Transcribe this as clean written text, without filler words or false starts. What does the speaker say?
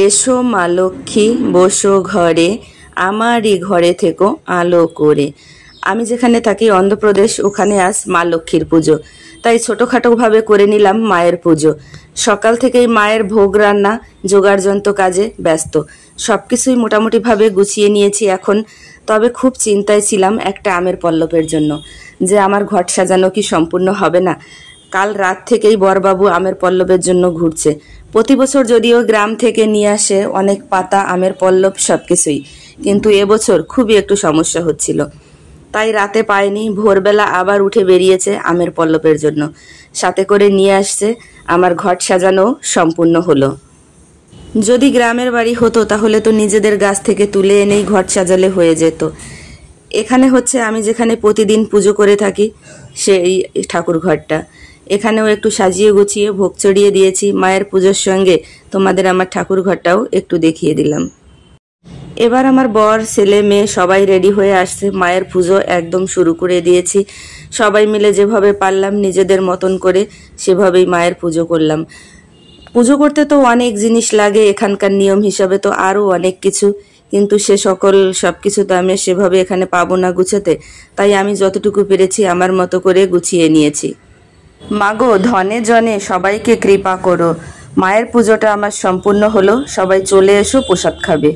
এসো মা লক্ষ্মী বসো ঘরে, আমারই ঘরে থেকো আলো করে। আমি যেখানে থাকি অন্ধ্রপ্রদেশ, ওখানে আজ মা লক্ষ্মীর পুজো, তাই ছোটোখাটোভাবে করে নিলাম মায়ের পুজো। সকাল থেকেই মায়ের ভোগ রান্না জোগাড়যন্ত্র কাজে ব্যস্ত, সব কিছুই মোটামুটিভাবে গুছিয়ে নিয়েছি এখন। তবে খুব চিন্তায় ছিলাম একটা আমের পল্লবের জন্য, যে আমার ঘট সাজানো কি সম্পূর্ণ হবে না। কাল রাত থেকেই বরবাবু আমের পল্লবের জন্য ঘুরছে। প্রতি বছর যদিও গ্রাম থেকে নিয়ে আসে অনেক পাতা, আমের পল্লব সব কিছুই, কিন্তু এবছর খুবই একটু সমস্যা হচ্ছিল, তাই রাতে পায়নি। ভোরবেলা আবার উঠে বেরিয়েছে আমের পল্লবের জন্য, সাথে করে নিয়ে আসছে। আমার ঘট সাজানো সম্পূর্ণ হলো। যদি গ্রামের বাড়ি হতো তাহলে তো নিজেদের গাছ থেকে তুলে এনেই ঘট সাজালে হয়ে যেত। এখানে হচ্ছে আমি যেখানে প্রতিদিন পুজো করে থাকি সেই ঠাকুর ঘরটা, এখানেও একটু সাজিয়ে গুছিয়ে ভোগ চড়িয়ে দিয়েছি। মায়ের পুজোর সঙ্গে তোমাদের আমার ঠাকুর ঘরটাও একটু দেখিয়ে দিলাম। এবার আমার বর, ছেলে, মেয়ে সবাই রেডি হয়ে আসছে। মায়ের পুজো একদম শুরু করে দিয়েছি। সবাই মিলে যেভাবে পারলাম নিজেদের মতন করে সেভাবেই মায়ের পুজো করলাম। পুজো করতে তো অনেক জিনিস লাগে, এখানকার নিয়ম হিসাবে তো আরও অনেক কিছু, কিন্তু সব কিছু তো আমি সেভাবে এখানে পাবো না গুছাতে, তাই আমি যতটুকু পেরেছি আমার মতো করে গুছিয়ে নিয়েছি। মাগো ধনে জনে সবাইকে কৃপা করো। মায়ের পুজোটা আমার সম্পূর্ণ হলো, সবাই চলে এসো, প্রসাদ খাবে।